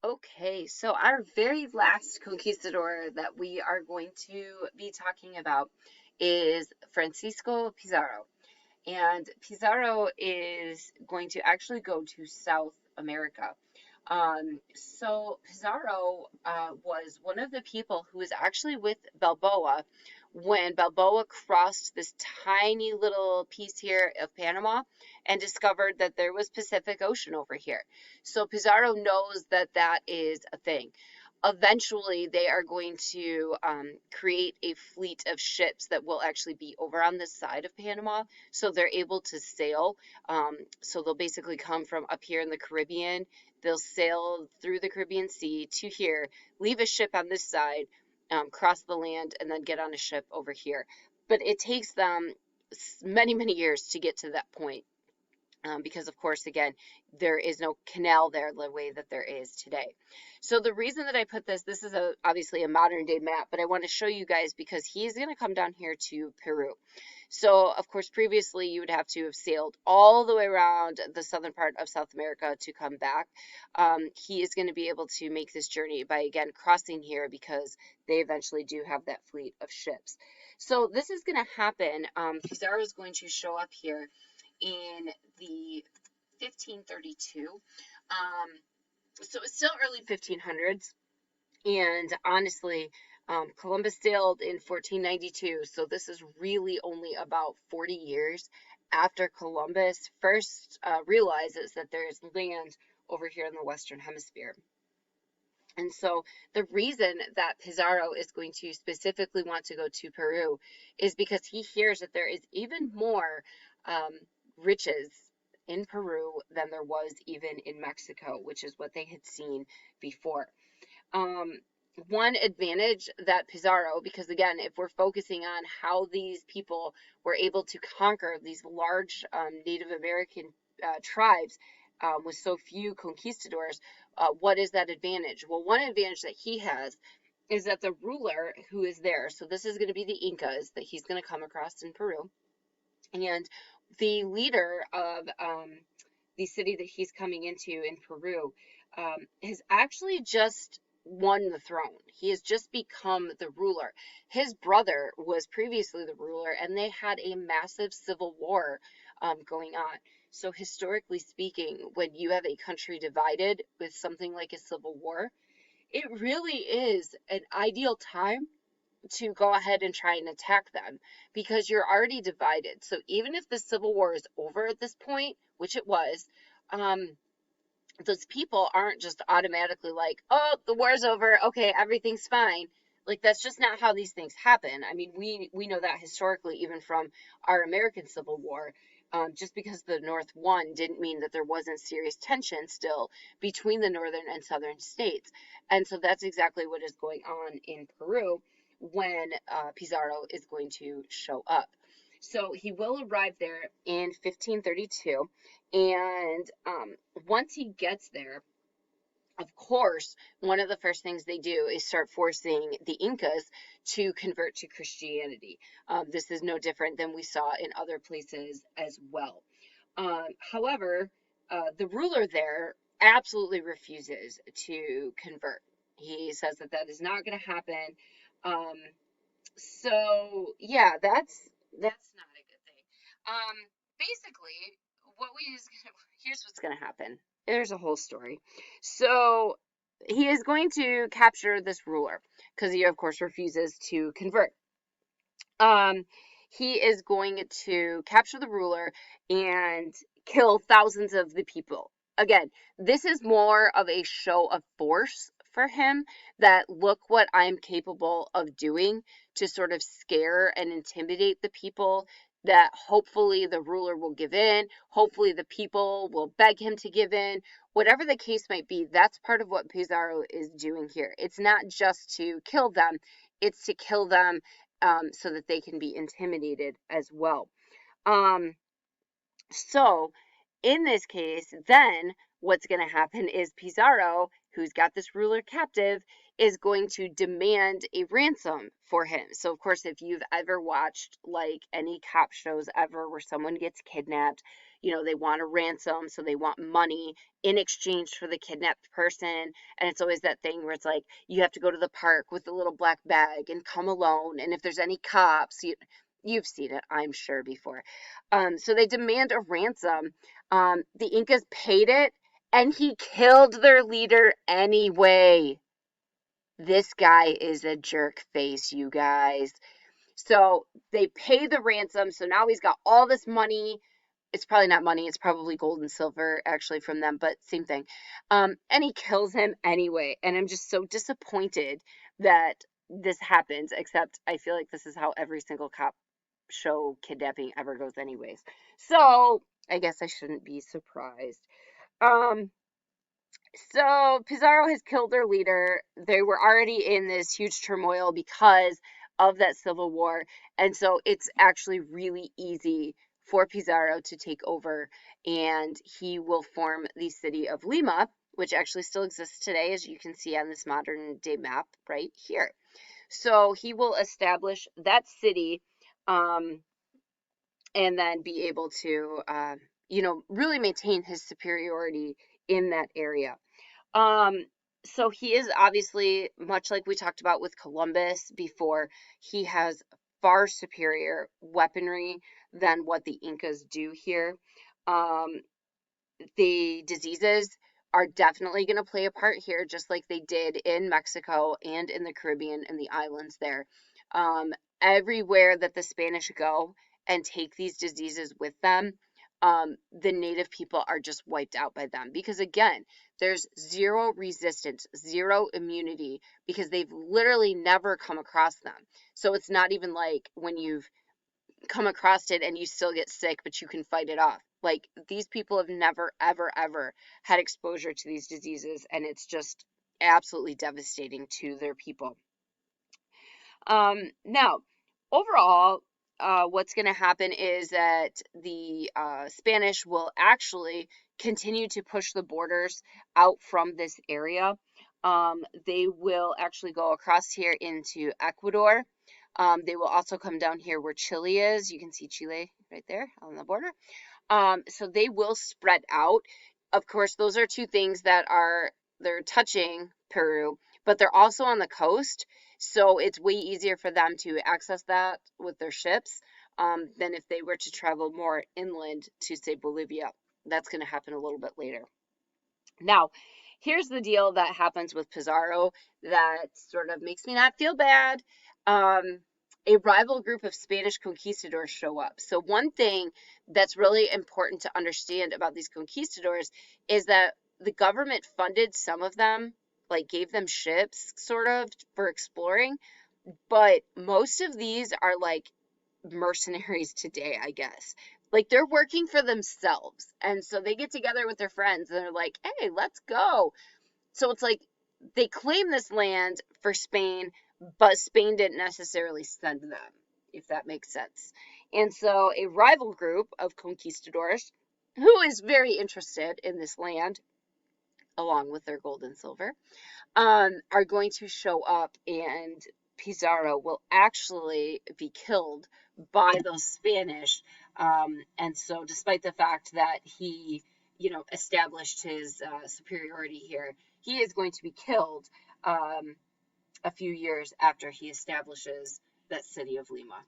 Okay, so our very last conquistador that we are going to be talking about is Francisco Pizarro. And Pizarro is going to actually go to South America. So Pizarro was one of the people who was actually with Balboa when Balboa crossed this tiny little piece here of Panama and discovered that there was Pacific Ocean over here. So Pizarro knows that that is a thing. Eventually, they are going to create a fleet of ships that will actually be over on this side of Panama, so they're able to sail. So they'll basically come from up here in the Caribbean. They'll sail through the Caribbean Sea to here, leave a ship on this side, cross the land, and then get on a ship over here. But it takes them many, many years to get to that point. Because of course, again, there is no canal there the way that there is today. So the reason that I put this is obviously a modern day map, but I want to show you guys because he's going to come down here to Peru. So of course, previously you would have to have sailed all the way around the southern part of South America to come back. He is going to be able to make this journey by again crossing here because they eventually do have that fleet of ships. So this is going to happen. Pizarro is going to show up here in the 1532. So it's still early 1500s. And honestly, Columbus sailed in 1492. So this is really only about 40 years after Columbus first realizes that there's land over here in the Western Hemisphere. And so the reason that Pizarro is going to specifically want to go to Peru is because he hears that there is even more um, riches in Peru than there was even in Mexico, which is what they had seen before. Um, One advantage that Pizarro, because again, if we're focusing on how these people were able to conquer these large Native American tribes with so few conquistadors, what is that advantage? Well, one advantage that he has is that the ruler who is there, so this is going to be the Incas that he's going to come across in Peru, and the leader of the city that he's coming into in Peru has actually just won the throne. He has just become the ruler. His brother was previously the ruler, and they had a massive civil war going on. So, historically speaking, when you have a country divided with something like a civil war, it really is an ideal time to go ahead and try and attack them because you're already divided. So even if the Civil War is over at this point, which it was, um, those people aren't just automatically like, oh, the war's over, okay, everything's fine. Like that's just not how these things happen. I mean, we know that historically, even from our American Civil War. Just because the North won didn't mean that there wasn't serious tension still between the northern and southern states. And so that's exactly what is going on in Peru when Pizarro is going to show up. So he will arrive there in 1532. And once he gets there, of course, one of the first things they do is start forcing the Incas to convert to Christianity. This is no different than we saw in other places as well. However, the ruler there absolutely refuses to convert. He says that that is not going to happen. Um, so yeah, that's not a good thing. Basically, what we is gonna, here's what's gonna happen. There's a whole story. So he is going to capture this ruler because he of course refuses to convert. Um, he is going to capture the ruler and kill thousands of the people. Again, this is more of a show of force for him that look what I'm capable of doing to sort of scare and intimidate the people that hopefully the ruler will give in, hopefully the people will beg him to give in. Whatever the case might be, that's part of what Pizarro is doing here. It's not just to kill them, it's to kill them so that they can be intimidated as well. Um, so in this case, then what's going to happen is Pizarro, who's got this ruler captive, is going to demand a ransom for him. So, of course, if you've ever watched like any cop shows ever where someone gets kidnapped, they want a ransom, so they want money in exchange for the kidnapped person. And it's always that thing where it's like, you have to go to the park with the little black bag and come alone. And if there's any cops, you've seen it, I'm sure, before. So they demand a ransom. The Incas paid it, and he killed their leader anyway. This guy is a jerk face, you guys. So they pay the ransom. So now he's got all this money. It's probably not money. It's probably gold and silver actually from them, but same thing. And he kills him anyway. And I'm just so disappointed that this happens, except I feel like this is how every single cop show kidnapping ever goes anyways. So I guess I shouldn't be surprised. Um, so Pizarro has killed their leader. They were already in this huge turmoil because of that civil war. And so it's actually really easy for Pizarro to take over, and he will form the city of Lima, which actually still exists today, as you can see on this modern day map right here. So he will establish that city, and then be able to, really maintain his superiority in that area. Um, so he is obviously, much like we talked about with Columbus before, he has far superior weaponry than what the Incas do here. Um, the diseases are definitely going to play a part here, just like they did in Mexico and in the Caribbean and the islands there. Um, Everywhere that the Spanish go and take these diseases with them, the native people are just wiped out by them because, again, there's zero resistance, zero immunity because they've literally never come across them. So it's not even like when you've come across it and you still get sick, but you can fight it off. Like, these people have never, ever, ever had exposure to these diseases, and it's just absolutely devastating to their people. Now, overall, what's going to happen is that the Spanish will actually continue to push the borders out from this area. They will actually go across here into Ecuador. They will also come down here where Chile is. You can see Chile right there on the border. So they will spread out. Of course, those are two things that they're touching Peru, but they're also on the coast. So it's way easier for them to access that with their ships than if they were to travel more inland to, say, Bolivia. That's going to happen a little bit later. Now, here's the deal that happens with Pizarro that sort of makes me not feel bad. A rival group of Spanish conquistadors show up. So one thing that's really important to understand about these conquistadors is that the government funded some of them, like gave them ships sort of for exploring, but most of these are like mercenaries today, I guess. Like, they're working for themselves. And so they get together with their friends and they're like, hey, let's go. So it's like they claim this land for Spain, but Spain didn't necessarily send them, if that makes sense. And so a rival group of conquistadors who is very interested in this land, along with their gold and silver, are going to show up, and Pizarro will actually be killed by those Spanish. And so, despite the fact that he, established his superiority here, he is going to be killed a few years after he establishes that city of Lima.